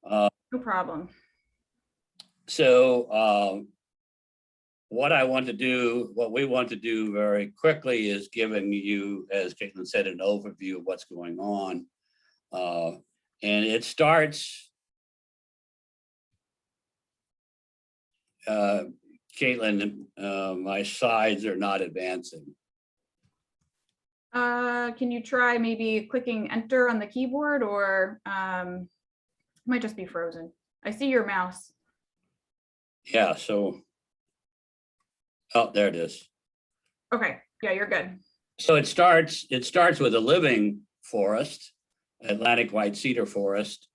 No problem. So what we want to do very quickly is giving you, as Caitlin said, an overview of what's going on. And it starts, Caitlin, my slides are not advancing. Can you try maybe clicking enter on the keyboard, or it might just be frozen. I see your mouse. Yeah, so, oh, there it is. Okay, yeah, you're good. So it starts with a living forest, Atlantic White Cedar forest.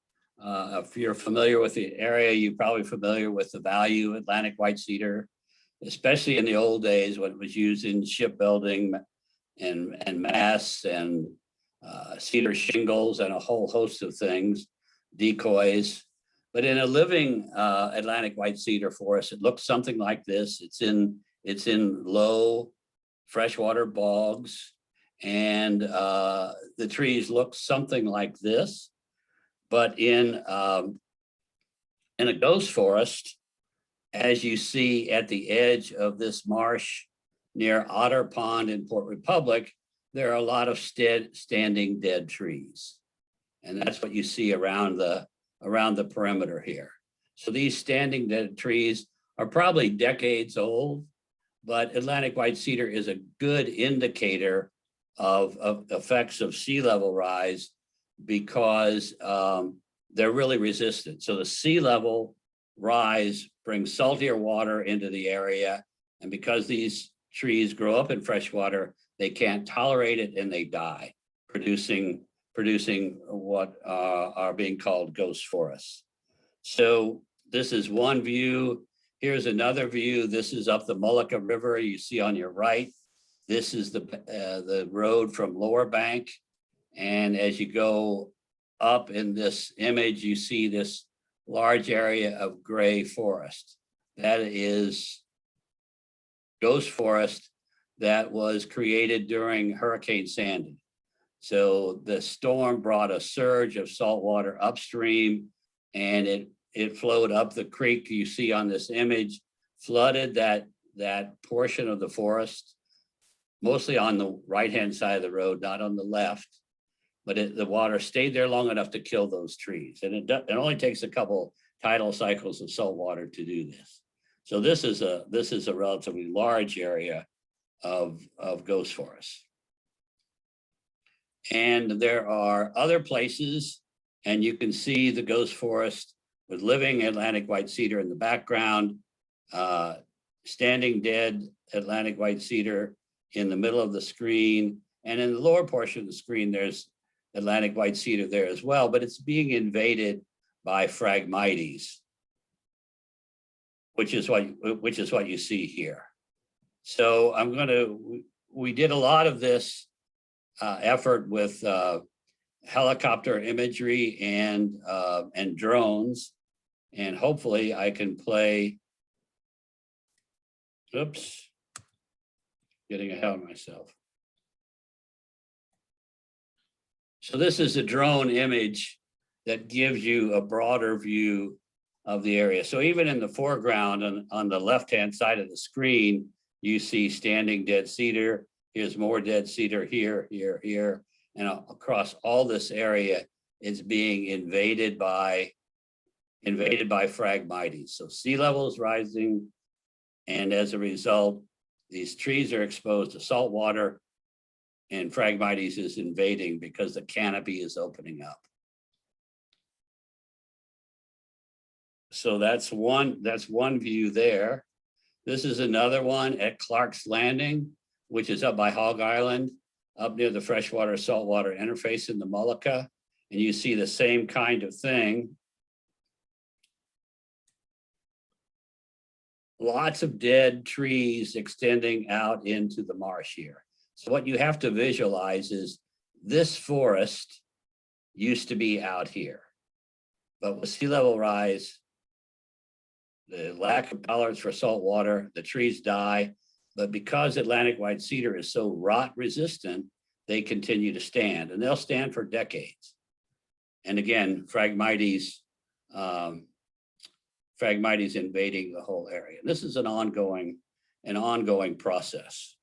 If you're familiar with the area, you're probably familiar with the value of Atlantic White Cedar, especially in the old days when it was used in shipbuilding and masts and cedar shingles and a whole host of things, decoys. But in a living Atlantic White Cedar forest, it looks something like this. It's in low freshwater bogs, and the trees look something like this. But in a ghost forest, as you see at the edge of this marsh near Otter Pond in Port Republic, there are a lot of standing dead trees. And that's what you see around the perimeter here. So these standing dead trees are probably decades old, but Atlantic White Cedar is a good indicator of effects of sea level rise, because they're really resistant. So the sea level rise brings saltier water into the area. And because these trees grow up in freshwater, they can't tolerate it and they die, producing what are being called ghost forests. So this is one view. Here's another view. This is up the Mullica River. You see on your right, this is the road from Lower Bank. And as you go up in this image, you see this large area of gray forest. That is ghost forest that was created during Hurricane Sandy. So the storm brought a surge of salt water upstream, and it flowed up the creek you see on this image, flooded that portion of the forest, mostly on the right-hand side of the road, not on the left. But the water stayed there long enough to kill those trees. And it only takes a couple tidal cycles of salt water to do this. So this is a relatively large area of ghost forests. And there are other places, and you can see the ghost forest with living Atlantic White Cedar in the background, standing dead Atlantic White Cedar in the middle of the screen. And in the lower portion of the screen, there's Atlantic White Cedar there as well, but it's being invaded by Phragmites, which is what you see here. So we did a lot of this effort with helicopter imagery and drones, and hopefully I can play. Oops, getting ahead of myself. So this is a drone image that gives you a broader view of the area. So even in the foreground on the left-hand side of the screen, you see standing dead cedar. Here's more dead cedar here, here. And across all this area, it's being invaded by Phragmites. So sea level is rising. And as a result, these trees are exposed to salt water, and Phragmites is invading because the canopy is opening up. So that's one view there. This is another one at Clark's Landing, which is up by Hog Island, up near the freshwater saltwater interface in the Mullica. And you see the same kind of thing. Lots of dead trees extending out into the marsh here. So what you have to visualize is this forest used to be out here, but with sea level rise, the lack of tolerance for salt water, the trees die. But because Atlantic White Cedar is so rot resistant, they continue to stand, and they'll stand for decades. And again, Phragmites Phragmites invading the whole area. This is an ongoing process.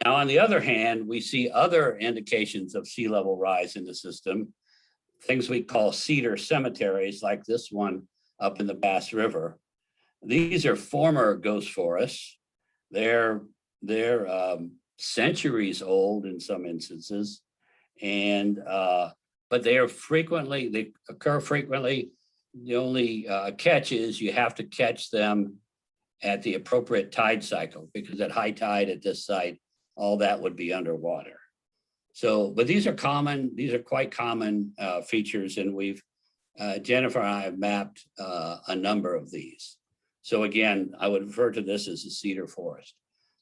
Now, on the other hand, we see other indications of sea level rise in the system, things we call cedar cemeteries, like this one up in the Bass River. These are former ghost forests. They're centuries old in some instances, and but they occur frequently. The only catch is you have to catch them at the appropriate tide cycle, because at high tide at this site, all that would be underwater. So, but these are quite common features, and Jennifer and I have mapped a number of these. So again, I would refer to this as a cedar forest.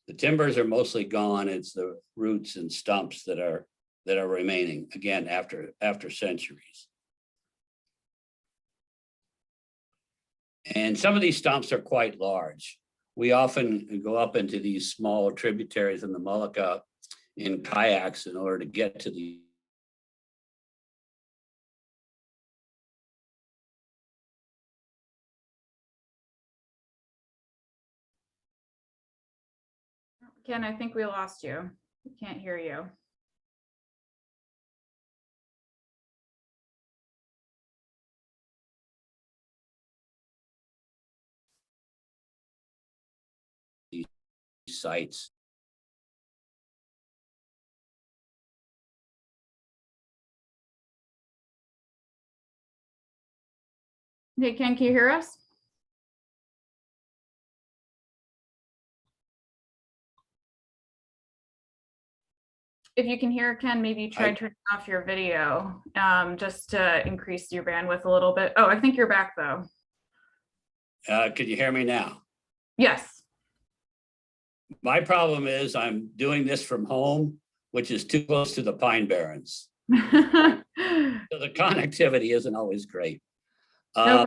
The timbers are mostly gone. It's the roots and stumps that are remaining, again, after centuries. And some of these stumps are quite large. We often go up into these small tributaries in the Mullica in kayaks in order to get to the Ken, I think we lost you. We can't hear you. sites. Hey, Ken, can you hear us? If you can hear Ken, maybe try turning off your video just to increase your bandwidth a little bit. Oh, I think you're back though. Could you hear me now? Yes. My problem is I'm doing this from home, which is too close to the Pine Barrens. So the connectivity isn't always great. No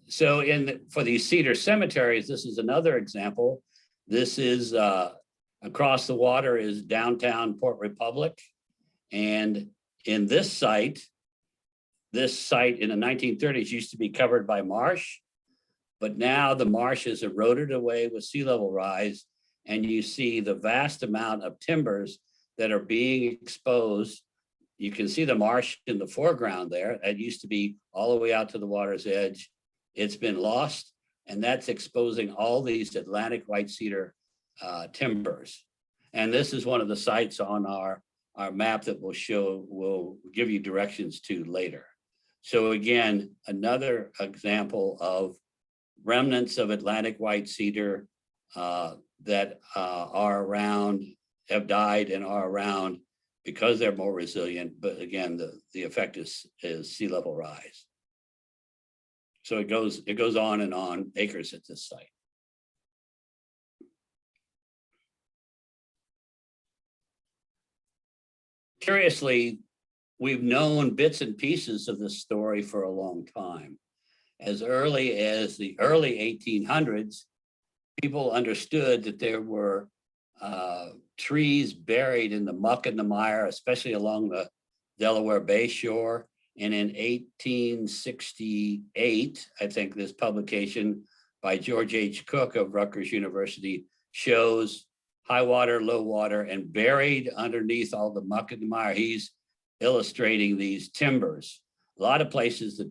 So for these cedar cemeteries, this is another example. This is across the water is downtown Port Republic. And in this site in the 1930s used to be covered by marsh, but now the marsh is eroded away with sea level rise, and you see the vast amount of timbers that are being exposed. You can see the marsh in the foreground there. It used to be all the way out to the water's edge. It's been lost, and that's exposing all these Atlantic white cedar timbers. And this is one of the sites on our map that we'll give you directions to later. So again, another example of remnants of Atlantic white cedar that are around, have died and are around because they're more resilient. But again, the effect is sea level rise. So it goes on and on, acres at this site. Curiously, we've known bits and pieces of this story for a long time. As early as the early 1800s, people understood that there were trees buried in the muck and the mire, especially along the Delaware Bay shore. And in 1868, I think this publication by George H. Cook of Rutgers University shows high water, low water, and buried underneath all the muck and the mire. He's illustrating these timbers. A lot of places the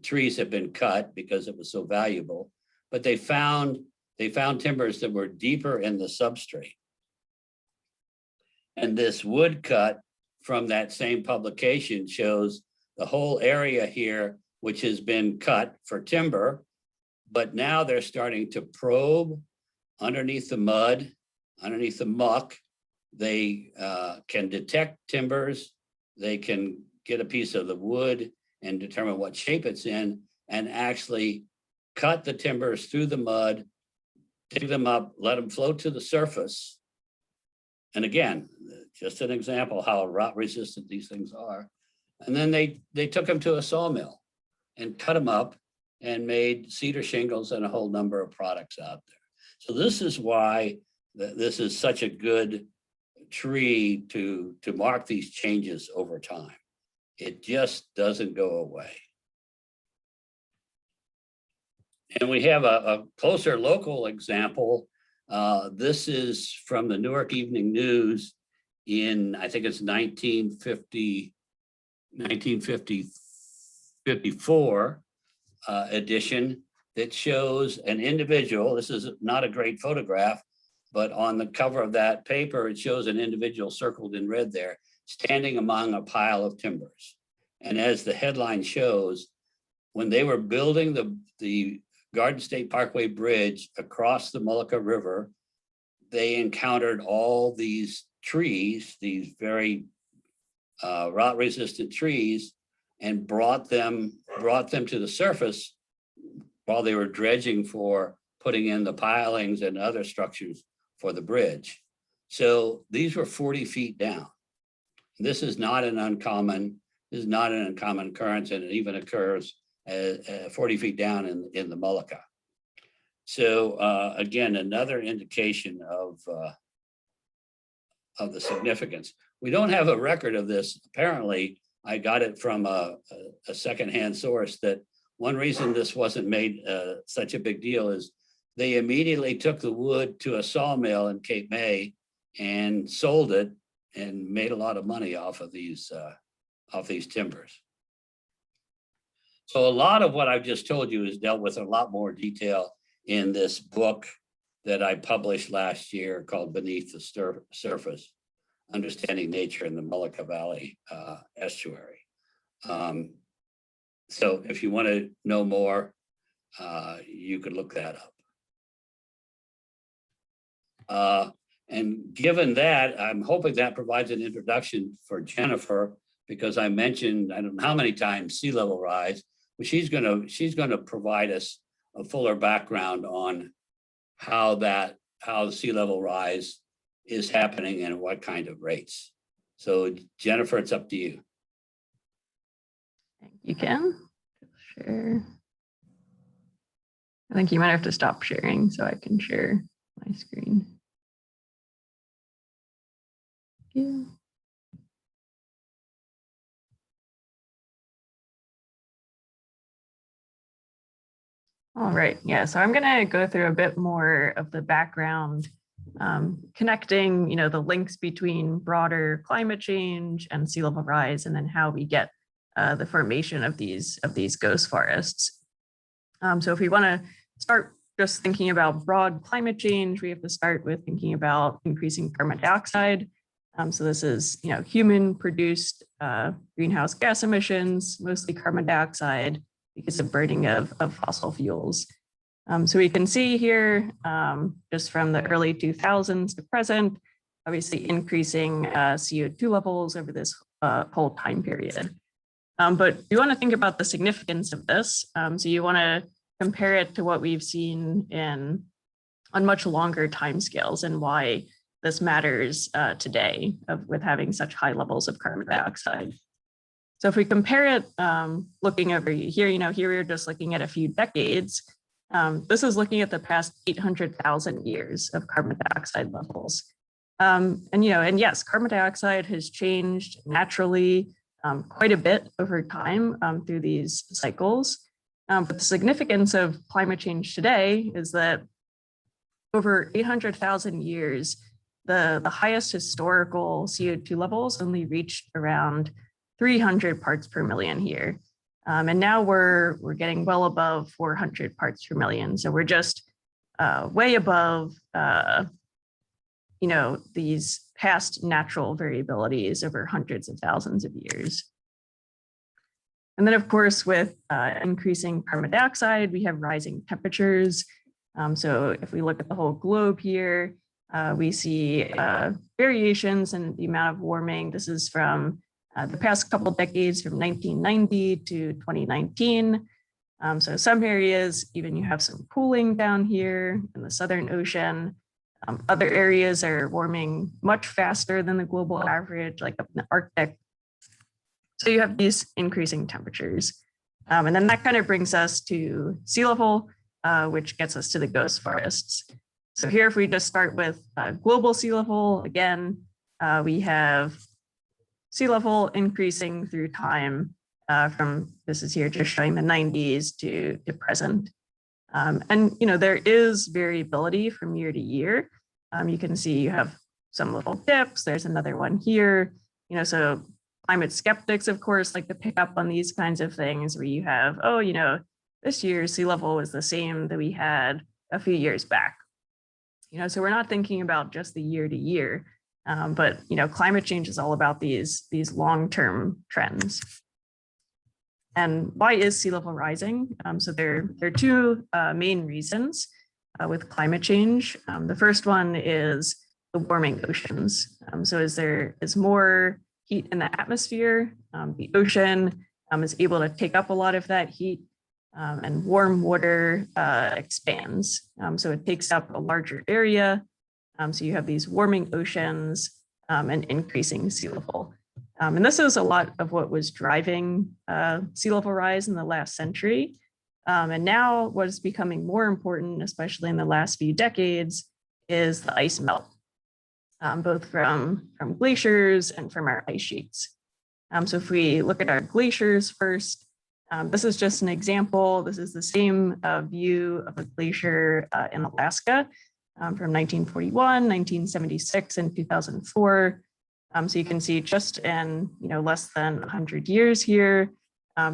trees have been cut because it was so valuable, but they found timbers that were deeper in the substrate. And this woodcut from that same publication shows the whole area here, which has been cut for timber, but now they're starting to probe underneath the mud, underneath the muck. They can detect timbers. They can get a piece of the wood and determine what shape it's in, and actually cut the timbers through the mud, dig them up, let them float to the surface. And again, just an example how rot resistant these things are. And then they took them to a sawmill and cut them up and made cedar shingles and a whole number of products out there. So this is why this is such a good tree to mark these changes over time. It just doesn't go away. And we have a closer local example. This is from the Newark Evening News in, I think it's 1954 edition that shows an individual. This is not a great photograph, but on the cover of that paper, it shows an individual circled in red there, standing among a pile of timbers. And as the headline shows, when they were building the Garden State Parkway Bridge across the Mullica River, they encountered all these trees, these very rot-resistant trees, and brought them to the surface while they were dredging for putting in the pilings and other structures for the bridge. So these were 40 feet down. This is not an uncommon occurrence, and it even occurs 40 feet down in the Mullica. So again, another indication of the significance. We don't have a record of this. Apparently, I got it from a secondhand source that one reason this wasn't made such a big deal is they immediately took the wood to a sawmill in Cape May and sold it and made a lot of money off of these timbers. So a lot of what I've just told you is dealt with in a lot more detail in this book that I published last year called Beneath the Surface, Understanding Nature in the Mullica Valley Estuary. So if you want to know more, you could look that up. And given that, I'm hoping that provides an introduction for Jennifer, because I mentioned, I don't know how many times, sea level rise, but she's gonna provide us a fuller background on how the sea level rise is happening and what kind of rates. So Jennifer, it's up to you. You can share. I think you might have to stop sharing so I can share my screen. Thank you. All right, yeah, so I'm gonna go through a bit more of the background, connecting, the links between broader climate change and sea level rise, and then how we get the formation of these ghost forests. So if we want to start just thinking about broad climate change, we have to start with thinking about increasing carbon dioxide. So this is, human-produced greenhouse gas emissions, mostly carbon dioxide, because of burning of fossil fuels. So we can see here, just from the early 2000s to present, obviously increasing CO2 levels over this whole time period. But you want to think about the significance of this. So you want to compare it to what we've seen on much longer timescales and why this matters today with having such high levels of carbon dioxide. So if we compare it, looking over here, here we're just looking at a few decades. This is looking at the past 800,000 years of carbon dioxide levels. And yes, carbon dioxide has changed naturally quite a bit over time through these cycles. But the significance of climate change today is that over 800,000 years, the highest historical CO2 levels only reached around 300 parts per million here. And now we're getting well above 400 parts per million. So we're just way above, these past natural variabilities over hundreds of thousands of years. And then, of course, with increasing carbon dioxide, we have rising temperatures. So if we look at the whole globe here, we see variations in the amount of warming. This is from the past couple of decades, from 1990 to 2019. So some areas, even you have some cooling down here in the Southern Ocean. Other areas are warming much faster than the global average, like up in the Arctic. So you have these increasing temperatures. And then that kind of brings us to sea level, which gets us to the ghost forests. So here, if we just start with global sea level, again, we have sea level increasing through time from, this is here just showing the 90s to present. And, you know, there is variability from year to year. You can see you have some little dips. There's another one here, you know, so climate skeptics, of course, like to pick up on these kinds of things where you have, oh, you know, this year's sea level was the same that we had a few years back. You know, so we're not thinking about just the year to year, but, you know, climate change is all about these long-term trends. And why is sea level rising? So there are two main reasons with climate change. The first one is the warming oceans. So as there is more heat in the atmosphere, the ocean is able to take up a lot of that heat, and warm water expands. So it takes up a larger area. So you have these warming oceans and increasing sea level. And this is a lot of what was driving sea level rise in the last century. And now what is becoming more important, especially in the last few decades, is the ice melt, both from glaciers and from our ice sheets. So if we look at our glaciers first, this is just an example. This is the same view of a glacier in Alaska from 1941, 1976, and 2004. So you can see just in less than 100 years here,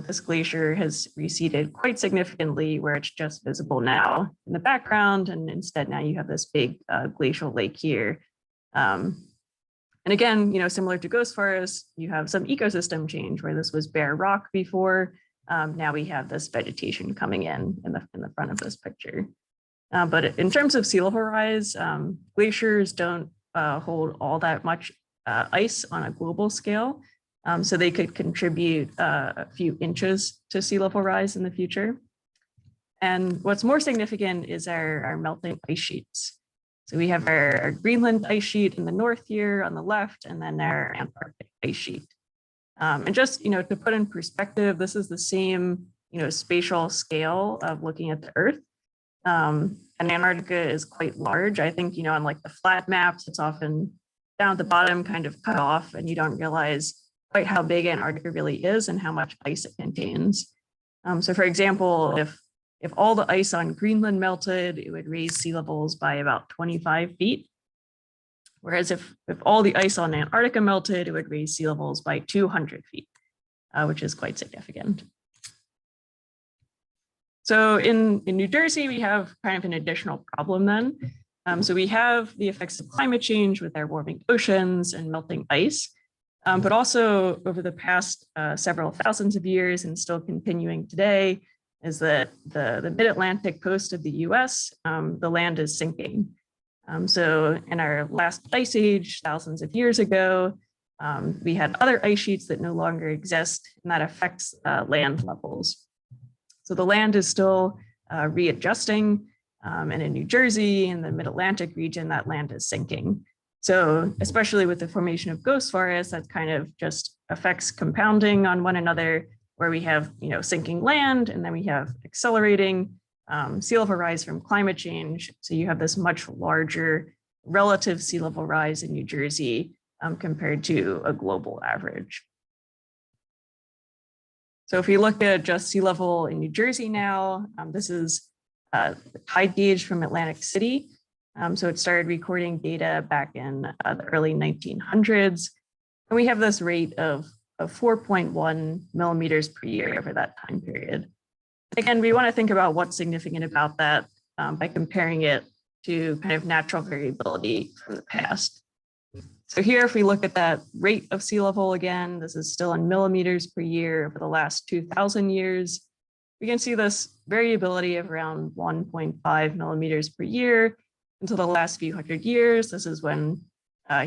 this glacier has receded quite significantly where it's just visible now in the background. And instead now you have this big glacial lake here. And again, similar to ghost forests, you have some ecosystem change where this was bare rock before. Now we have this vegetation coming in the front of this picture. But in terms of sea level rise, glaciers don't hold all that much ice on a global scale. So they could contribute a few inches to sea level rise in the future. And what's more significant is our melting ice sheets. So we have our Greenland ice sheet in the north here on the left, and then our Antarctic ice sheet. And just, to put in perspective, this is the same, spatial scale of looking at the Earth. And Antarctica is quite large. I think, on like the flat maps, it's often down at the bottom kind of cut off, and you don't realize quite how big Antarctica really is and how much ice it contains. So for example, if all the ice on Greenland melted, it would raise sea levels by about 25 feet. Whereas if all the ice on Antarctica melted, it would raise sea levels by 200 feet, which is quite significant. So in New Jersey, we have kind of an additional problem then. So we have the effects of climate change with our warming oceans and melting ice, but also over the past several thousands of years and still continuing today is that the mid-Atlantic coast of the US, the land is sinking. So in our last ice age, thousands of years ago, we had other ice sheets that no longer exist, and that affects land levels. So the land is still readjusting, and in New Jersey, in the mid-Atlantic region, that land is sinking. So especially with the formation of ghost forests, that kind of just affects compounding on one another, where we have sinking land, and then we have accelerating sea level rise from climate change. So you have this much larger relative sea level rise in New Jersey compared to a global average. So if we look at just sea level in New Jersey now, this is the tide gauge from Atlantic City. So it started recording data back in the early 1900s. And we have this rate of 4.1 millimeters per year over that time period. Again, we want to think about what's significant about that by comparing it to kind of natural variability from the past. So here, if we look at that rate of sea level again, this is still in millimeters per year over the last 2,000 years. We can see this variability of around 1.5 millimeters per year until the last few hundred years. This is when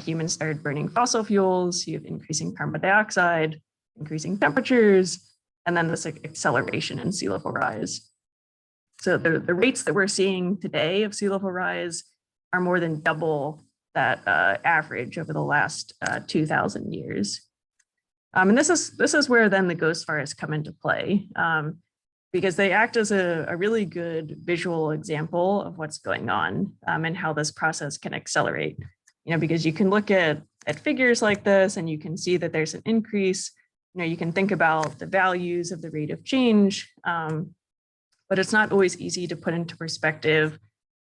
humans started burning fossil fuels. You have increasing carbon dioxide, increasing temperatures, and then this acceleration in sea level rise. So the rates that we're seeing today of sea level rise are more than double that average over the last 2,000 years. And this is where then the ghost forests come into play, because they act as a really good visual example of what's going on and how this process can accelerate. Because you can look at at figures like this, and you can see that there's an increase. You can think about the values of the rate of change, but it's not always easy to put into perspective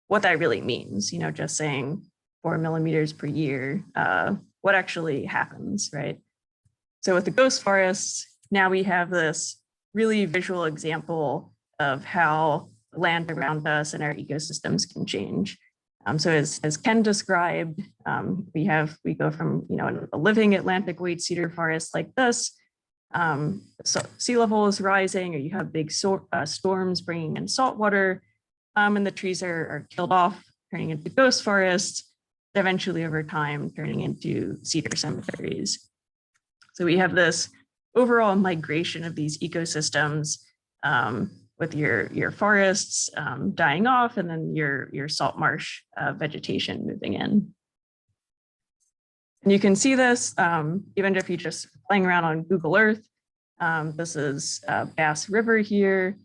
what that really means. Just saying 4 millimeters per year, what actually happens, right? So with the ghost forests, now we have this really visual example of how the land around us and our ecosystems can change. So as Ken described, we go from a living Atlantic White Cedar forest like this. So sea level is rising, or you have big storms bringing in salt water, and the trees are killed off, turning into ghost forests, eventually over time turning into cedar cemeteries. So we have this overall migration of these ecosystems, with your forests dying off, and then your salt marsh vegetation moving in. And you can see this even if you just playing around on Google Earth. This is Bass River here.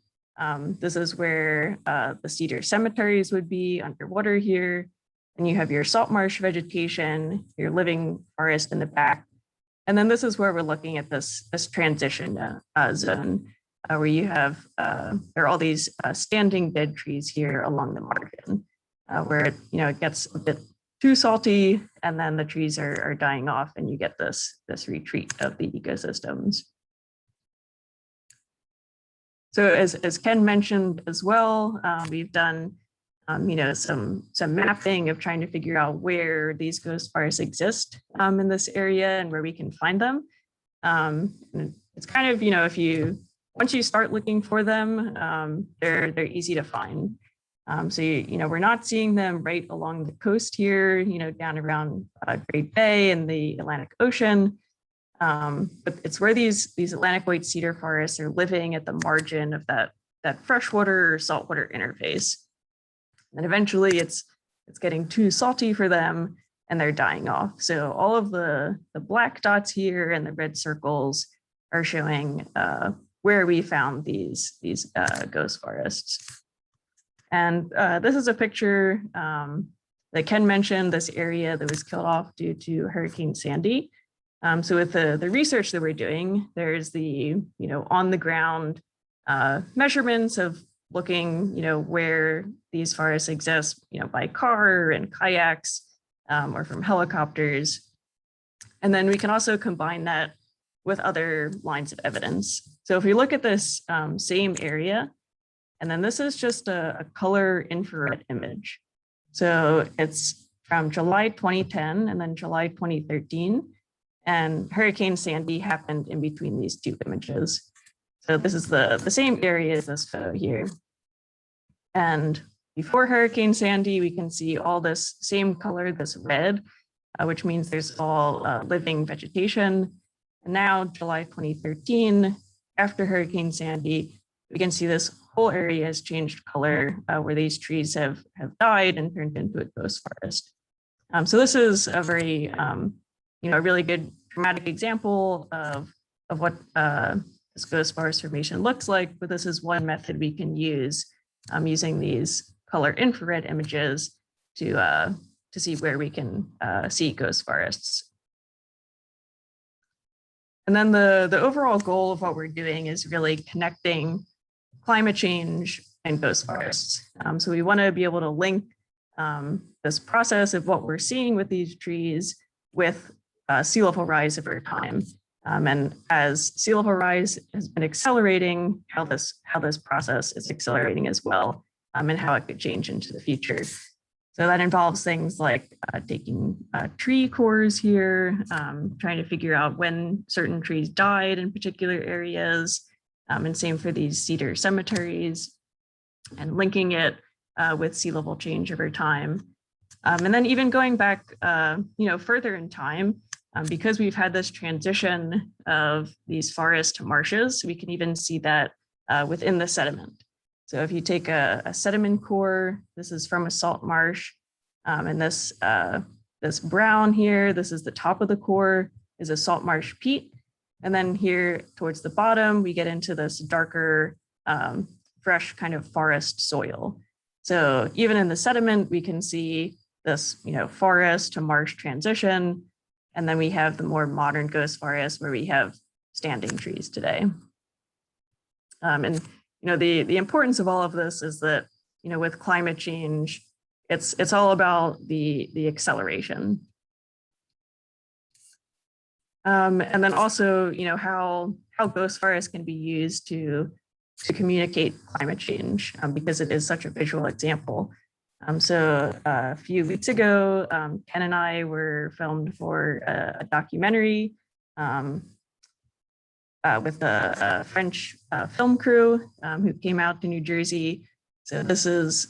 This is where the cedar cemeteries would be underwater here. And you have your salt marsh vegetation, your living forest in the back. And then this is where we're looking at this transition zone, where you have, there are all these standing dead trees here along the margin, where it gets a bit too salty, and then the trees are dying off, and you get this retreat of the ecosystems. So as Ken mentioned as well, we've done some mapping of trying to figure out where these ghost forests exist in this area and where we can find them. And it's kind of, once you start looking for them, they're easy to find. So we're not seeing them right along the coast here, down around Great Bay and the Atlantic Ocean. But it's where these Atlantic White Cedar forests are living at the margin of that freshwater or saltwater interface. And eventually it's getting too salty for them, and they're dying off. So all of the black dots here and the red circles are showing where we found these ghost forests. And this is a picture that Ken mentioned, this area that was killed off due to Hurricane Sandy. So with the research that we're doing, there's the on the ground measurements of looking where these forests exist by car and kayaks, or from helicopters. And then we can also combine that with other lines of evidence. So if we look at this same area, and then this is just a color infrared image. So it's from July 2010 and then July 2013. And Hurricane Sandy happened in between these two images. So this is the same area as this photo here. And before Hurricane Sandy, we can see all this same color, this red, which means there's all living vegetation. And now, July 2013, after Hurricane Sandy, we can see this whole area has changed color, where these trees have died and turned into a ghost forest. So this is a very, a really good dramatic example of what this ghost forest formation looks like. But this is one method we can use using these color infrared images to see where we can see ghost forests. And then the overall goal of what we're doing is really connecting climate change and ghost forests. So we want to be able to link this process of what we're seeing with these trees with sea level rise over time. And as sea level rise has been accelerating, how this process is accelerating as well, and how it could change into the future. So that involves things like taking tree cores here, trying to figure out when certain trees died in particular areas, and same for these cedar cemeteries, and linking it with sea level change over time. And then even going back further in time, because we've had this transition of these forests to marshes, we can even see that within the sediment. So if you take a sediment core, this is from a salt marsh, and this brown here, this is the top of the core, is a salt marsh peat. And then here towards the bottom, we get into this darker, fresh kind of forest soil. So even in the sediment, we can see this, forest to marsh transition. And then we have the more modern ghost forest where we have standing trees today. And the importance of all of this is that with climate change, it's all about the acceleration. And then also, how ghost forests can be used to communicate climate change because it is such a visual example. So a few weeks ago, Ken and I were filmed for a documentary with a French film crew who came out to New Jersey. So this is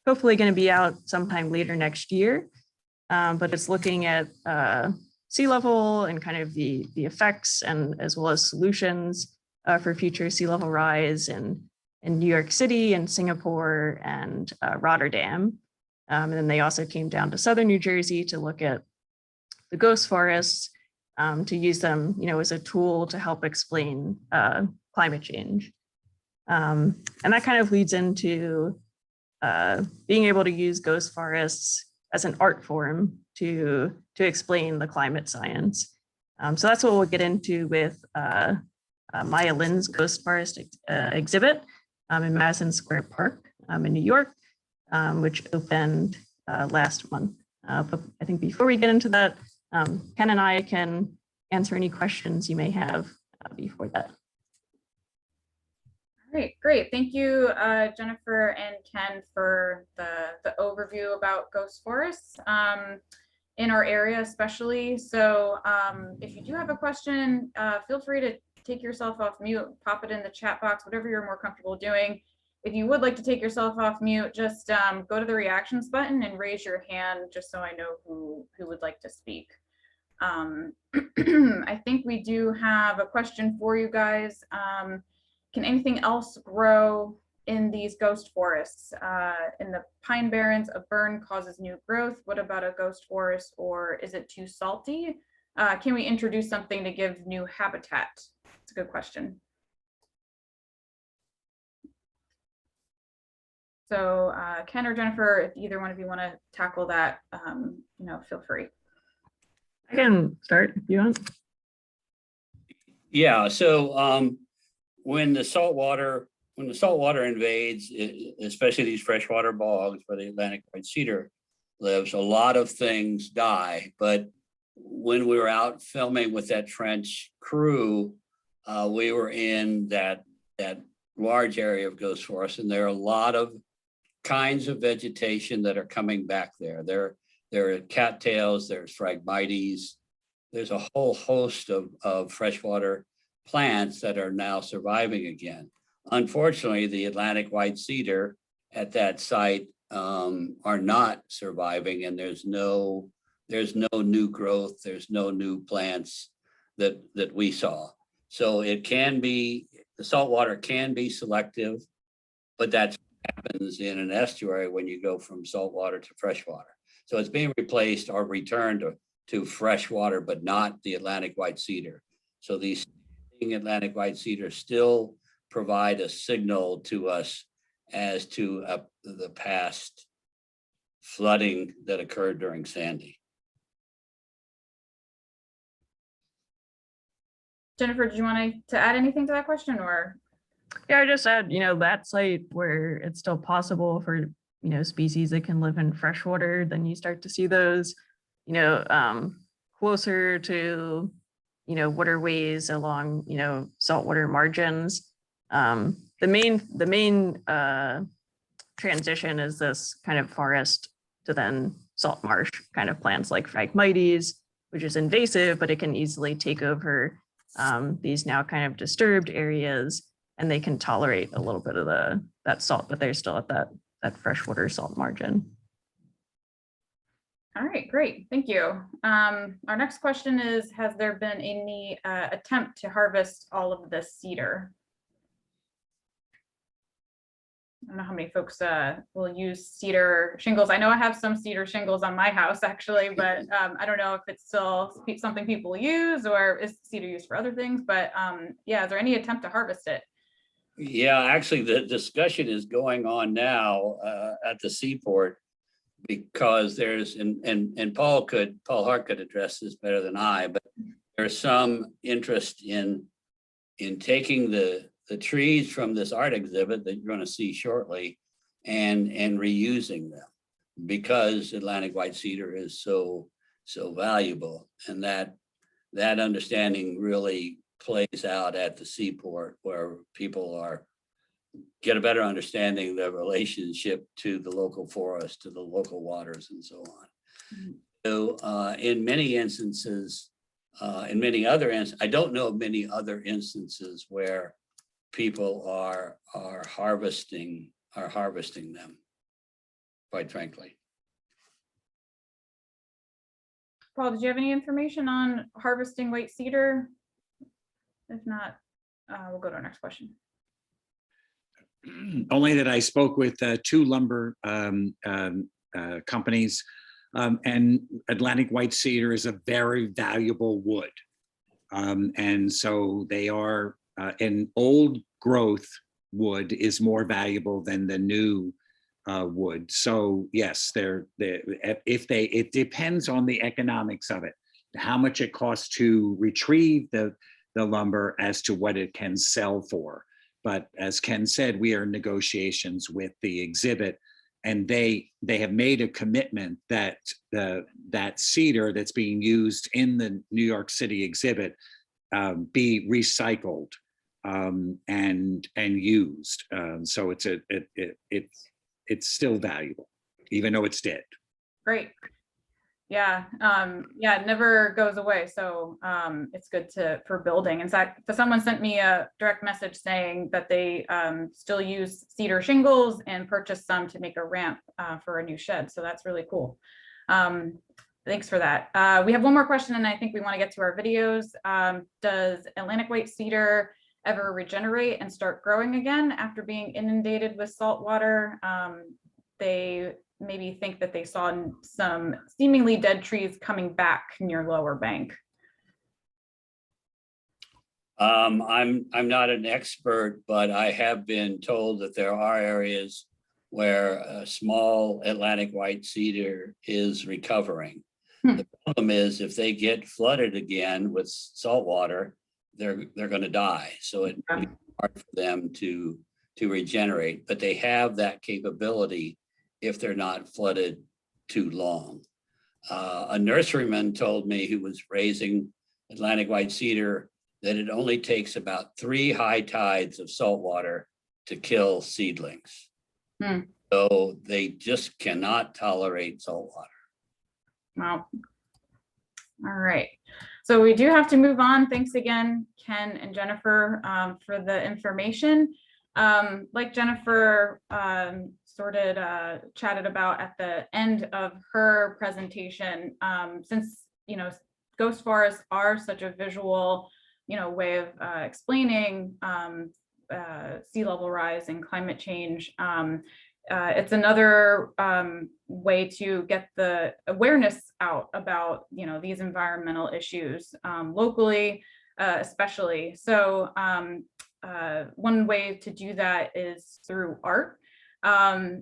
hopefully going to be out sometime later next year, but it's looking at sea level and kind of the effects and as well as solutions for future sea level rise in New York City and Singapore and Rotterdam. And then they also came down to southern New Jersey to look at the ghost forests to use them, as a tool to help explain climate change. And that kind of leads into being able to use ghost forests as an art form to explain the climate science. So that's what we'll get into with Maya Lynn's Ghost Forest exhibit in Madison Square Park in New York, which opened last month. But I think before we get into that, Ken and I can answer any questions you may have before that. All right, great. Thank you, Jennifer and Ken, for the overview about ghost forests in our area especially. So if you do have a question, feel free to take yourself off mute, pop it in the chat box, whatever you're more comfortable doing. If you would like to take yourself off mute, just go to the reactions button and raise your hand just so I know who would like to speak. I think we do have a question for you guys. Can anything else grow in these ghost forests? In the pine barrens, a burn causes new growth. What about a ghost forest, or is it too salty? Can we introduce something to give new habitat? It's a good question. So Ken or Jennifer, if either one of you want to tackle that, feel free. I can start if you want. Yeah, so when the saltwater invades, especially these freshwater bogs where the Atlantic White Cedar lives, a lot of things die. But when we were out filming with that French crew, we were in that large area of ghost forest, and there are a lot of kinds of vegetation that are coming back there. There are cattails, there's phragmites, there's a whole host of freshwater plants that are now surviving again. Unfortunately, the Atlantic White Cedar at that site are not surviving, and there's no new growth, there's no new plants that we saw. So it can be, the saltwater can be selective, but that's what happens in an estuary when you go from saltwater to freshwater. So it's being replaced or returned to freshwater, but not the Atlantic White Cedar. So these Atlantic White Cedar still provide a signal to us as to the past flooding that occurred during Sandy. Jennifer, do you want to add anything to that question, or? Yeah, I just add, that site where it's still possible for, species that can live in freshwater, then you start to see those, closer to, waterways along, saltwater margins. The main transition is this kind of forest to then salt marsh kind of plants like Phragmites, which is invasive, but it can easily take over these now kind of disturbed areas, and they can tolerate a little bit of that salt, but they're still at that freshwater salt margin. All right, great, thank you. Our next question is, has there been any attempt to harvest all of this cedar? I don't know how many folks will use cedar shingles. I know I have some cedar shingles on my house actually, but I don't know if it's still something people use or is cedar used for other things, but yeah, is there any attempt to harvest it? Yeah, actually the discussion is going on now at the Seaport because there's, and Paul Hart could address this better than I, but there's some interest in taking the trees from this art exhibit that you're going to see shortly and reusing them, because Atlantic White Cedar is so valuable, and that understanding really plays out at the Seaport, where people get a better understanding of the relationship to the local forest, to the local waters, and so on. Mm-hmm. So in many instances, in many other instances, I don't know of many other instances where people are harvesting them, quite frankly. Paul, did you have any information on harvesting white cedar? If not, we'll go to our next question. Only that I spoke with 2 lumber companies, and Atlantic White Cedar is a very valuable wood. And so they are, an old growth wood is more valuable than the new wood. So yes, it depends on the economics of it, how much it costs to retrieve the lumber as to what it can sell for. But as Ken said, we are in negotiations with the exhibit, and they have made a commitment that that cedar that's being used in the New York City exhibit be recycled and used. So it's still valuable, even though it's dead. Great. Yeah, it never goes away. So it's good for building. In fact, someone sent me a direct message saying that they still use cedar shingles and purchased some to make a ramp for a new shed. So that's really cool. Thanks for that. We have one more question, and I think we want to get to our videos. Does Atlantic White Cedar ever regenerate and start growing again after being inundated with salt water? They maybe think that they saw some seemingly dead trees coming back near Lower Bank. I'm not an expert, but I have been told that there are areas where a small Atlantic White Cedar is recovering. The problem is, if they get flooded again with salt water, they're going to die. So it's hard for them to regenerate, but they have that capability if they're not flooded too long. A nurseryman told me, who was raising Atlantic White Cedar, that it only takes about 3 high tides of salt water to kill seedlings. So they just cannot tolerate salt water. Wow. All right. So we do have to move on. Thanks again, Ken and Jennifer, for the information. Like Jennifer chatted about at the end of her presentation, since ghost forests are such a visual way of explaining sea level rise and climate change, it's another way to get the awareness out about these environmental issues locally, especially. So one way to do that is through art.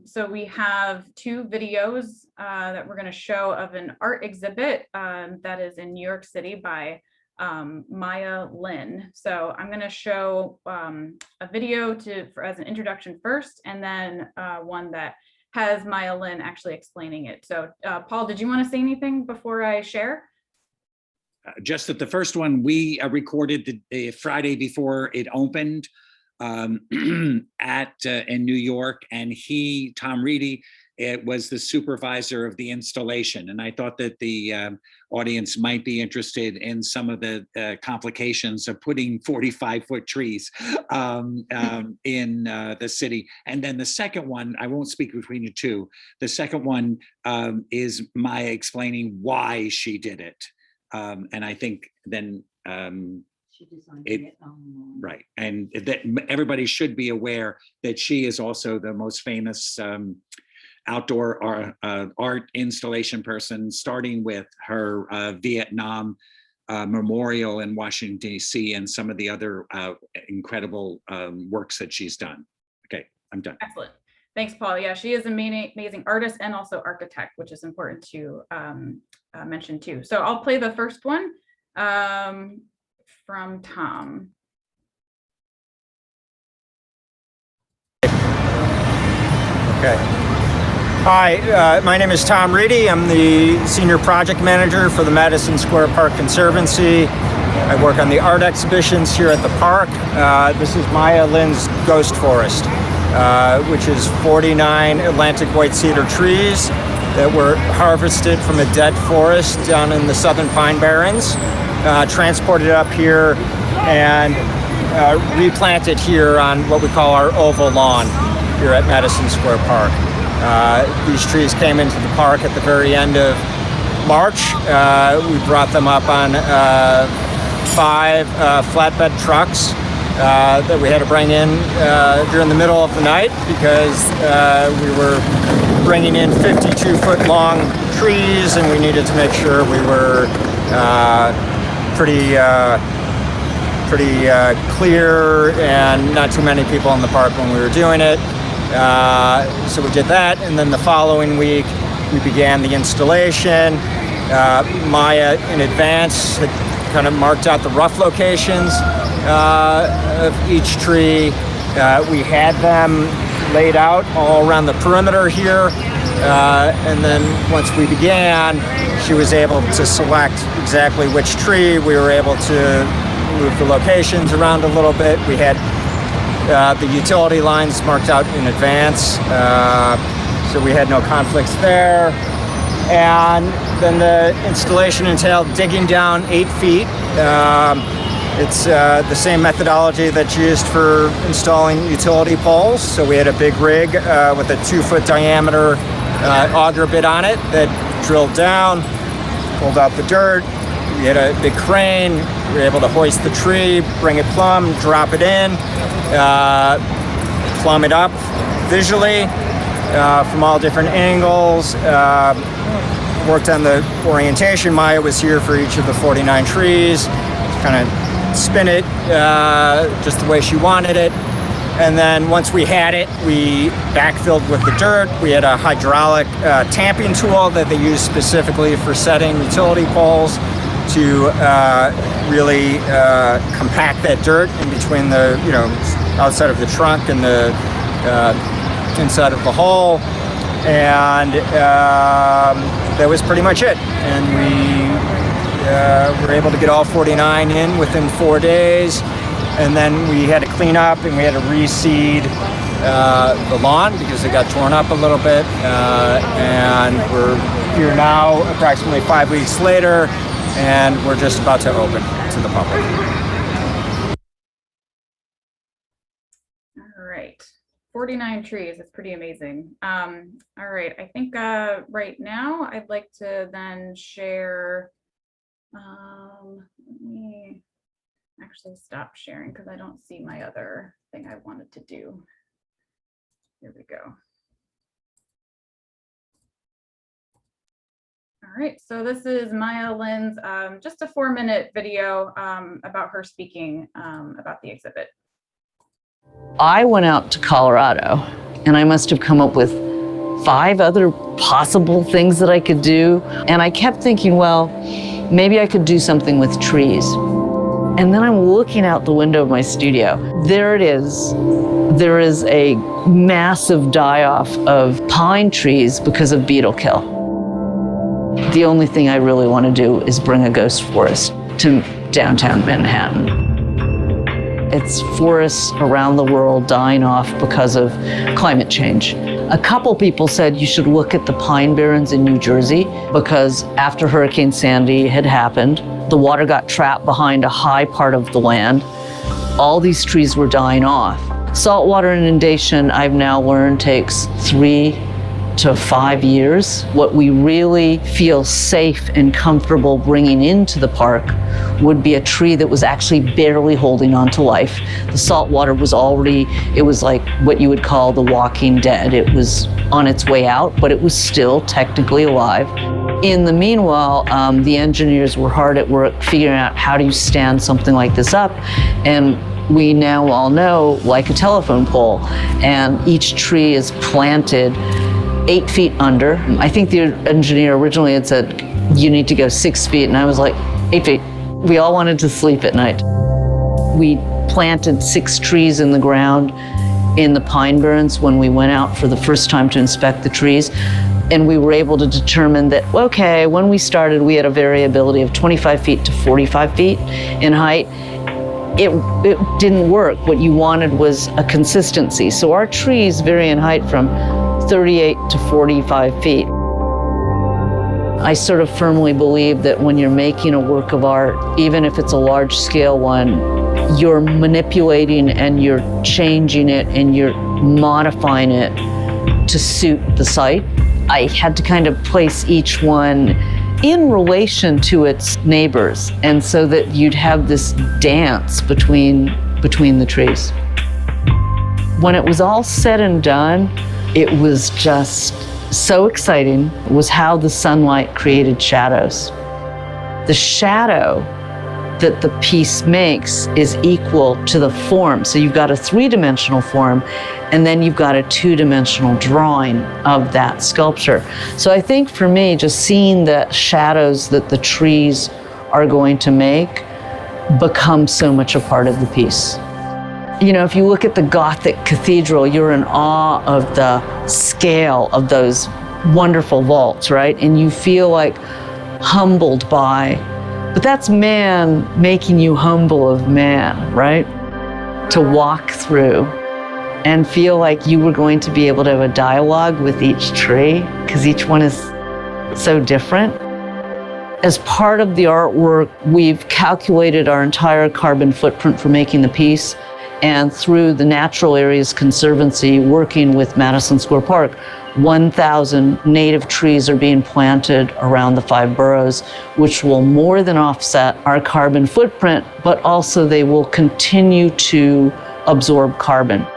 So we have 2 videos that we're going to show of an art exhibit that is in New York City by Lynn. So I'm going to show a video as an introduction first, and then one that has Lynn actually explaining it. So Paul, did you want to say anything before I share? Just that the first one we recorded the Friday before it opened in New York, and Tom Reedy, it was the supervisor of the installation. And I thought that the audience might be interested in some of the complications of putting 45-foot trees in the city. And then the second one, I won't speak between the 2. The second one is Maya explaining why she did it. And I think then she designed it, right. And that everybody should be aware that she is also the most famous outdoor art installation person, starting with her Vietnam memorial in Washington, D.C., and some of the other incredible works that she's done. Okay, I'm done. Excellent. Thanks, Paul. Yeah, she is an amazing artist and also architect, which is important to mention too. So I'll play the first one from Tom. Okay. Hi, my name is Tom Reedy. I'm the Senior Project Manager for the Madison Square Park Conservancy. I work on the art exhibitions here at the park. This is Maya Lynn's Ghost Forest, which is 49 Atlantic White Cedar trees that were harvested from a dead forest down in the Southern Pine Barrens, transported up here and replanted here on what we call our oval lawn here at Madison Square Park. These trees came into the park at the very end of March. We brought them up on 5 flatbed trucks that we had to bring in during the middle of the night because we were bringing in 52-foot long trees, and we needed to make sure we were pretty clear and not too many people in the park when we were doing it. So we did that, and then the following week we began the installation. Maya in advance had kind of marked out the rough locations of each tree. We had them laid out all around the perimeter here, and then once we began, she was able to select exactly which tree. We were able to move the locations around a little bit. We had the utility lines marked out in advance, so we had no conflicts there. And then the installation entailed digging down 8 feet. It's the same methodology that's used for installing utility poles. So we had a big rig with a 2-foot diameter auger bit on it that drilled down, pulled out the dirt. We had a big crane. We were able to hoist the tree, bring it plumb, drop it in, plumb it up visually from all different angles. Worked on the orientation. Maya was here for each of the 49 trees, kind of spin it just the way she wanted it. And then once we had it, we backfilled with the dirt. We had a hydraulic tamping tool that they use specifically for setting utility poles to really compact that dirt in between the, outside of the trunk and the inside of the hole. And that was pretty much it. And we were able to get all 49 in within 4 days. And then we had to clean up and we had to reseed the lawn because it got torn up a little bit. And we're here now approximately 5 weeks later, and we're just about to open to the public. All right. 49 trees, it's pretty amazing. All right, I think right now I'd like to then share, let me actually stop sharing because I don't see my other thing I wanted to do. Here we go. All right, so this is Maya Lynn's just a 4-minute video about her speaking about the exhibit. I went out to Colorado and I must have come up with 5 other possible things that I could do. And I kept thinking, well, maybe I could do something with trees. And then I'm looking out the window of my studio. There it is. There is a massive die-off of pine trees because of beetle kill. The only thing I really want to do is bring a ghost forest to downtown Manhattan. It's forests around the world dying off because of climate change. A couple people said you should look at the pine barrens in New Jersey because after Hurricane Sandy had happened, the water got trapped behind a high part of the land. All these trees were dying off. Saltwater inundation, I've now learned, takes 3 to 5 years. What we really feel safe and comfortable bringing into the park would be a tree that was actually barely holding on to life. The salt water was already, it was like what you would call the walking dead. It was on its way out, but it was still technically alive. In the meanwhile, the engineers were hard at work figuring out how do you stand something like this up. And we now all know, like a telephone pole, and each tree is planted 8 feet under. I think the engineer originally had said, you need to go 6 feet, and I was like, 8 feet. We all wanted to sleep at night. We planted 6 trees in the ground in the pine barrens when we went out for the first time to inspect the trees. And we were able to determine that, okay, when we started, we had a variability of 25 feet to 45 feet in height. It didn't work. What you wanted was a consistency. So our trees vary in height from 38 to 45 feet. I sort of firmly believe that when you're making a work of art, even if it's a large scale one, you're manipulating and you're changing it and you're modifying it to suit the site. I had to kind of place each one in relation to its neighbors, and so that you'd have this dance between the trees. When it was all said and done, it was just so exciting. It was how the sunlight created shadows. The shadow that the piece makes is equal to the form. So you've got a 3-dimensional form, and then you've got a 2-dimensional drawing of that sculpture. So I think for me, just seeing the shadows that the trees are going to make becomes so much a part of the piece. You know, if you look at the Gothic cathedral, you're in awe of the scale of those wonderful vaults, right? And you feel like humbled by, but that's man making you humble of man, right? To walk through and feel like you were going to be able to have a dialogue with each tree, because each one is so different. As part of the artwork, we've calculated our entire carbon footprint for making the piece. And through the Natural Areas Conservancy, working with Madison Square Park, 1,000 native trees are being planted around the 5 boroughs, which will more than offset our carbon footprint, but also they will continue to absorb carbon.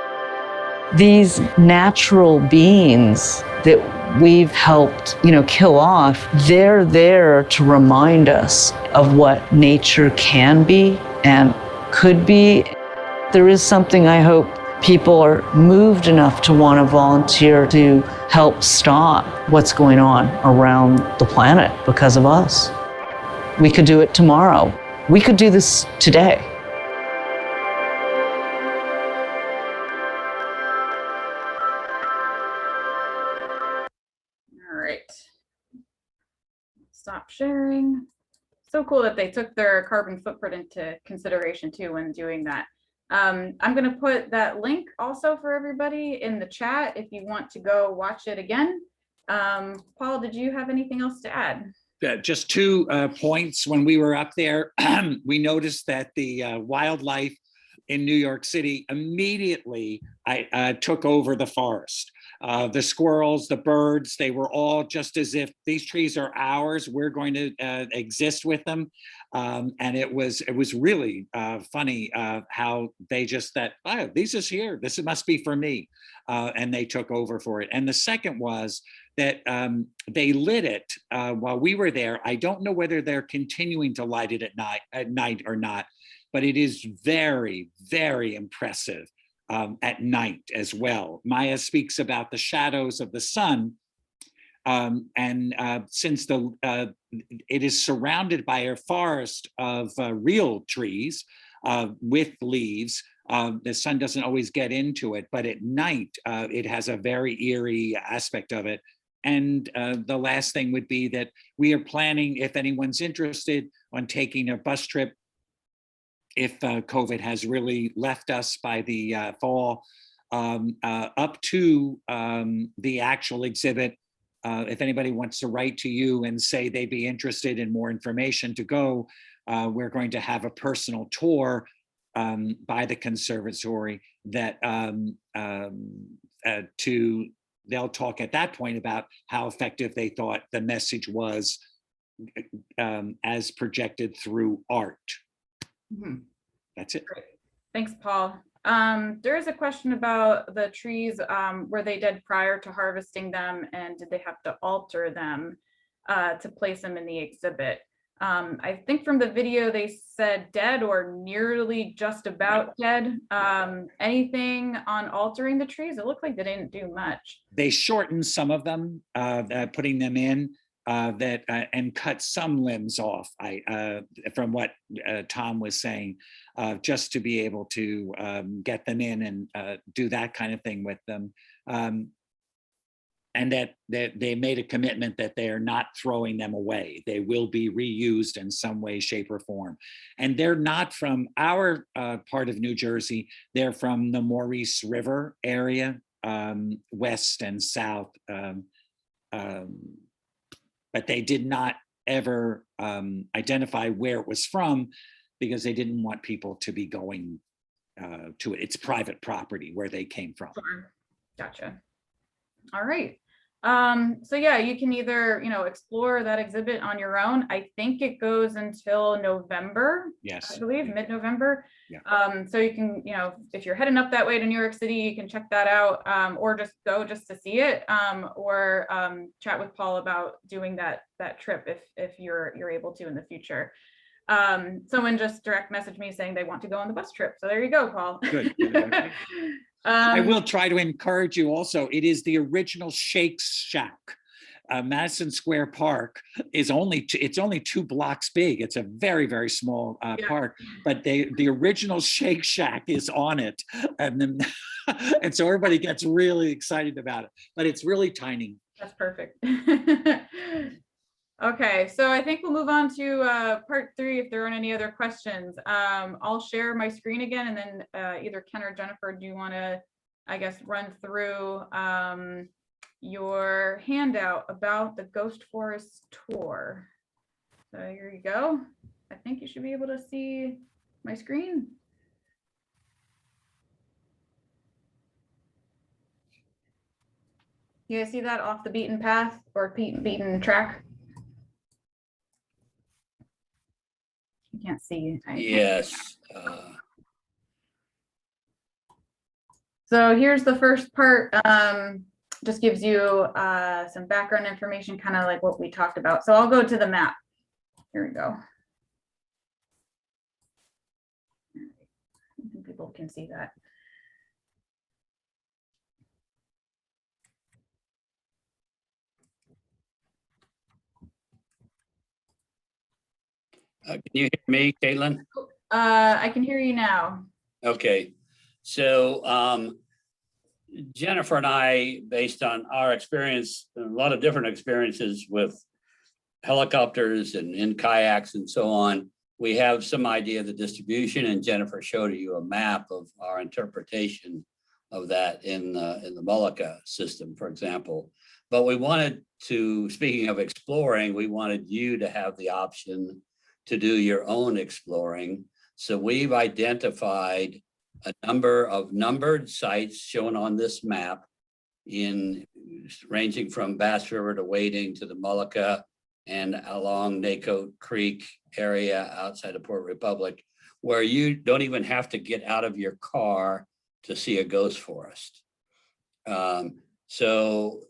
These natural beings that we've helped, kill off, they're there to remind us of what nature can be and could be. There is something I hope people are moved enough to want to volunteer to help stop what's going on around the planet because of us. We could do it tomorrow. We could do this today. All right. Stop sharing. So cool that they took their carbon footprint into consideration too when doing that. I'm going to put that link also for everybody in the chat if you want to go watch it again. Paul, did you have anything else to add? Just 2 points. When we were up there, we noticed that the wildlife in New York City immediately took over the forest. The squirrels, the birds, they were all just as if these trees are ours, we're going to exist with them. And it was really funny how they just thought, oh, this is here, this must be for me. And they took over for it. And the second was that they lit it while we were there. I don't know whether they're continuing to light it at night or not, but it is very, very impressive at night as well. Maya speaks about the shadows of the sun, and since it is surrounded by a forest of real trees with leaves, the sun doesn't always get into it, but at night it has a very eerie aspect of it. And the last thing would be that we are planning, if anyone's interested, on taking a bus trip if COVID has really left us by the fall, up to the actual exhibit. If anybody wants to write to you and say they'd be interested in more information to go, we're going to have a personal tour by the conservatory that they'll talk at that point about how effective they thought the message was as projected through art. Mm-hmm. That's it. Great. Thanks, Paul. There is a question about the trees. Were they dead prior to harvesting them, and did they have to alter them to place them in the exhibit? I think from the video, they said dead or nearly just about dead. Anything on altering the trees? It looked like they didn't do much. They shortened some of them, putting them in and cut some limbs off. From what Tom was saying, just to be able to get them in and do that kind of thing with them. And that they made a commitment that they are not throwing them away. They will be reused in some way, shape, or form. And they're not from our part of New Jersey. They're from the Maurice River area, west and south. But they did not ever identify where it was from, because they didn't want people to be going to it. It's private property where they came from. Sure. Gotcha. All right. So yeah, you can either, explore that exhibit on your own. I think it goes until November. Yes. I believe mid-November. Yeah. So you can, if you're heading up that way to New York City, you can check that out, or just go just to see it, or chat with Paul about doing that trip if you're able to in the future. Someone just direct messaged me saying they want to go on the bus trip. So there you go, Paul. Good. I will try to encourage you also. It is the original Shake Shack. Madison Square Park is only 2 blocks big. It's a very, very small park, but the original Shake Shack is on it. And then, and so everybody gets really excited about it, but it's really tiny. That's perfect. Okay, so I think we'll move on to part 3 if there aren't any other questions. I'll share my screen again, and then either Ken or Jennifer, do you want to, I guess, run through your handout about the Ghost Forest tour? So here you go. I think you should be able to see my screen. You guys see that off the beaten path or beaten track? You can't see. Yes. So here's the first part. Just gives you some background information, kind of like what we talked about. So I'll go to the map. Here we go. I think people can see that. Can you hear me, Caitlin? I can hear you now. Okay. So Jennifer and I, based on our experience, a lot of different experiences with helicopters and in kayaks and so on, we have some idea of the distribution, and Jennifer showed you a map of our interpretation of that in the Mullica system, for example. But we wanted to, speaking of exploring, we wanted you to have the option to do your own exploring. So we've identified a number of numbered sites shown on this map ranging from Bass River to Wading to the Mullica and along Naco Creek area outside of Port Republic, where you don't even have to get out of your car to see a ghost forest. So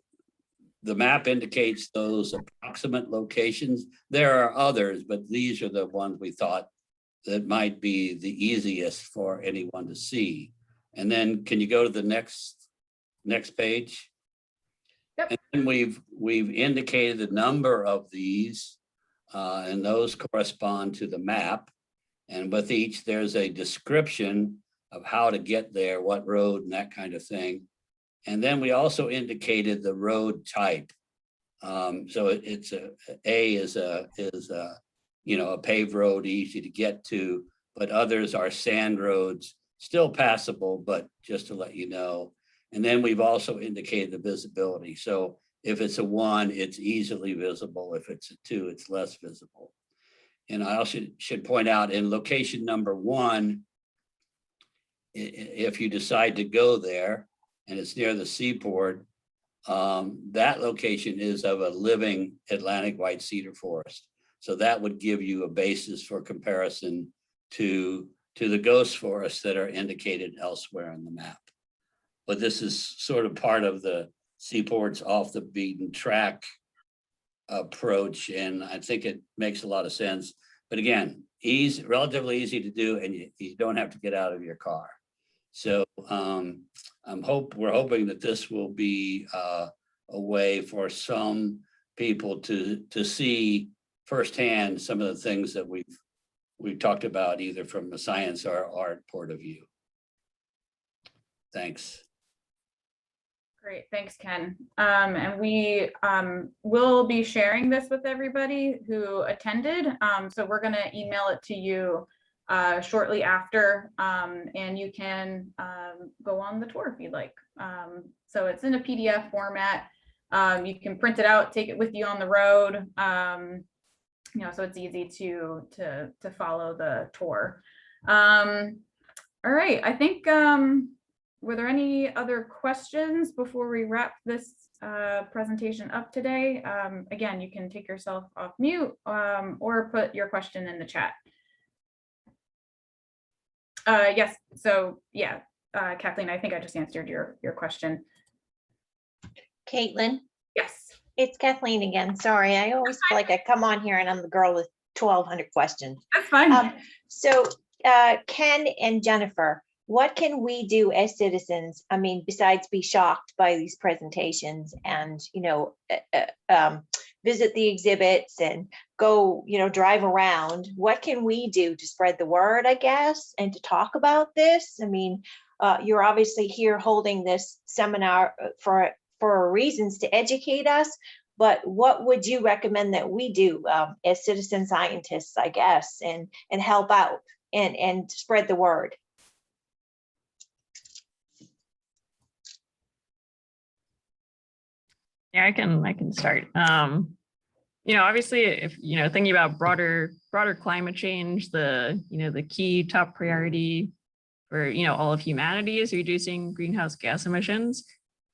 the map indicates those approximate locations. There are others, but these are the ones we thought that might be the easiest for anyone to see. And then can you go to the next page? Yep. And we've indicated the number of these, and those correspond to the map. And with each, there's a description of how to get there, what road and that kind of thing. And then we also indicated the road type. So it's A is a paved road, easy to get to, but others are sand roads, still passable, but just to let you know. And then we've also indicated the visibility. So if it's a 1, it's easily visible. If it's a 2, it's less visible. And I also should point out in location number 1, if you decide to go there, and it's near the Seaport, that location is of a living Atlantic White Cedar forest. So that would give you a basis for comparison to the ghost forests that are indicated elsewhere on the map. But this is sort of part of the Seaport's off the beaten track approach, and I think it makes a lot of sense. But again, relatively easy to do, and you don't have to get out of your car. So we're hoping that this will be a way for some people to see firsthand some of the things that we've talked about, either from a science or art point of view. Thanks. Great, thanks, Ken. And we will be sharing this with everybody who attended. So we're going to email it to you shortly after, and you can go on the tour if you'd like. So it's in a PDF format. You can print it out, take it with you on the road. You know, so it's easy to follow the tour. All right, I think, were there any other questions before we wrap this presentation up today? Again, you can take yourself off mute or put your question in the chat. Yes, so yeah, Kathleen, I think I just answered your question. Caitlin, Yes. it's Kathleen again. Sorry, I always feel like I come on here and I'm the girl with 1,200 questions. That's fine. So Ken and Jennifer, what can we do as citizens? I mean, besides be shocked by these presentations and, you know, visit the exhibits and go, you know, drive around. What can we do to spread the word, I guess, and to talk about this? I mean, you're obviously here holding this seminar for reasons to educate us, but what would you recommend that we do as citizen scientists, I guess, and help out and spread the word? Yeah, I can start. You know, obviously, if you know, thinking about broader climate change, the key top priority for all of humanity is reducing greenhouse gas emissions.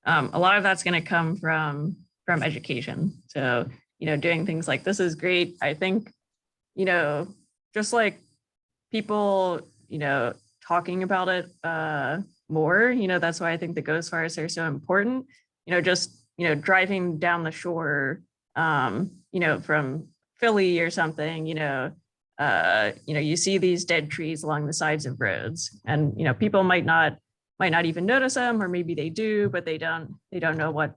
A lot of that's going to come from education. So doing things like this is great. I think just like people talking about it more. That's why I think the ghost forests are so important. Just driving down the shore, from Philly or something, you see these dead trees along the sides of roads, and people might not even notice them, or maybe they do, but they don't know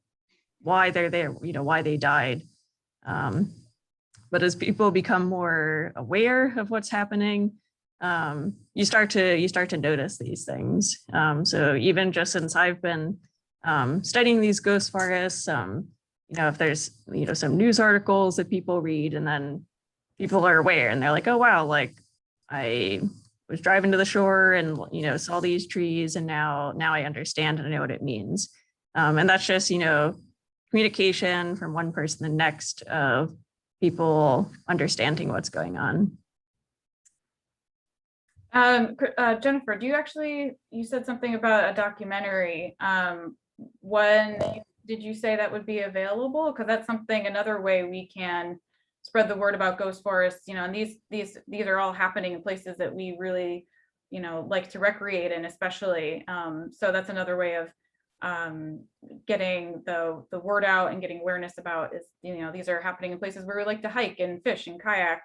why they're there, why they died. But as people become more aware of what's happening, you start to notice these things. So even just since I've been studying these ghost forests, if there's some news articles that people read, and then people are aware and they're like, oh wow, like I was driving to the shore and saw these trees, and now I understand and I know what it means. And that's just communication from one person to the next of people understanding what's going on. Jennifer, you said something about a documentary. When did you say that would be available? Because that's another way we can spread the word about ghost forests, and these are all happening in places that we really, like to recreate in, especially. So that's another way of getting the word out and getting awareness about is, these are happening in places where we like to hike and fish and kayak.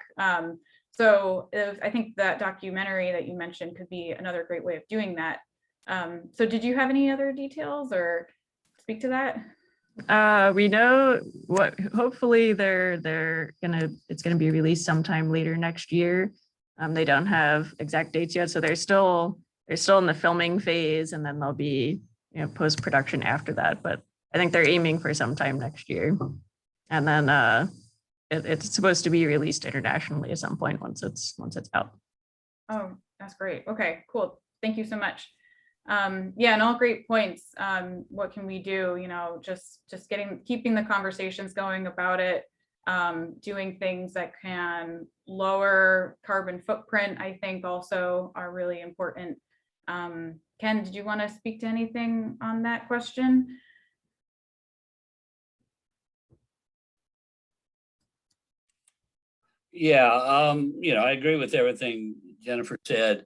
So I think that documentary that you mentioned could be another great way of doing that. So did you have any other details or speak to that? We know what hopefully it's gonna be released sometime later next year. They don't have exact dates yet, so they're still in the filming phase, and then there'll be post-production after that. But I think they're aiming for sometime next year, and then it's supposed to be released internationally at some point once it's out. Oh, that's great. Okay, cool. Thank you so much. Yeah, and all great points. What can we do? Just keeping the conversations going about it, doing things that can lower carbon footprint, I think also are really important. Ken, did you want to speak to anything on that question? Yeah, I agree with everything Jennifer said,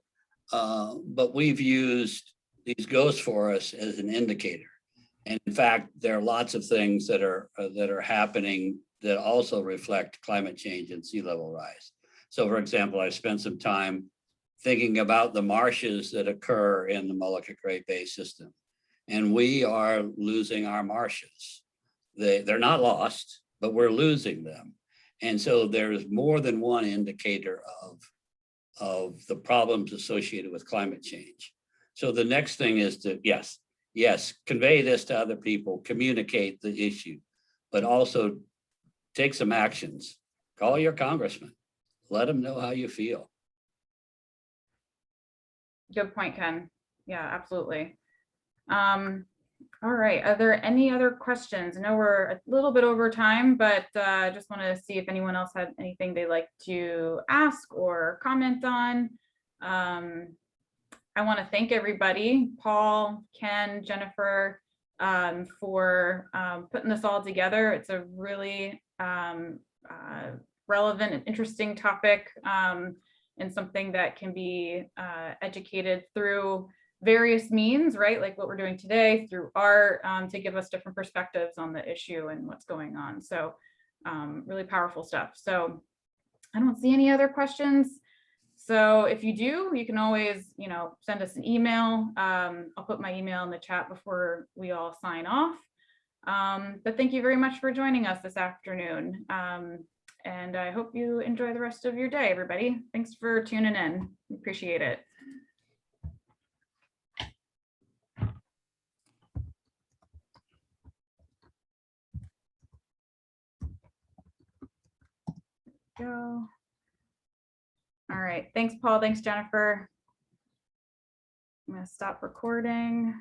but we've used these ghost forests as an indicator. And in fact, there are lots of things that are happening that also reflect climate change and sea level rise. So for example, I spent some time thinking about the marshes that occur in the Mullica Great Bay system. And we are losing our marshes. They're not lost, but we're losing them. And so there's more than one indicator of the problems associated with climate change. So the next thing is to, yes, convey this to other people, communicate the issue, but also take some actions. Call your congressman, let them know how you feel. Good point, Ken. Yeah, absolutely. All right, are there any other questions? I know we're a little bit over time, but I just want to see if anyone else had anything they'd like to ask or comment on. I want to thank everybody, Paul, Ken, Jennifer, for putting this all together. It's a really relevant and interesting topic, and something that can be educated through various means, right? Like what we're doing today through art, to give us different perspectives on the issue and what's going on. So really powerful stuff. So I don't see any other questions. So if you do, you can always, send us an email. I'll put my email in the chat before we all sign off. But thank you very much for joining us this afternoon. And I hope you enjoy the rest of your day, everybody. Thanks for tuning in. Appreciate it. Go. All right. Thanks, Paul. Thanks, Jennifer. I'm going to stop recording.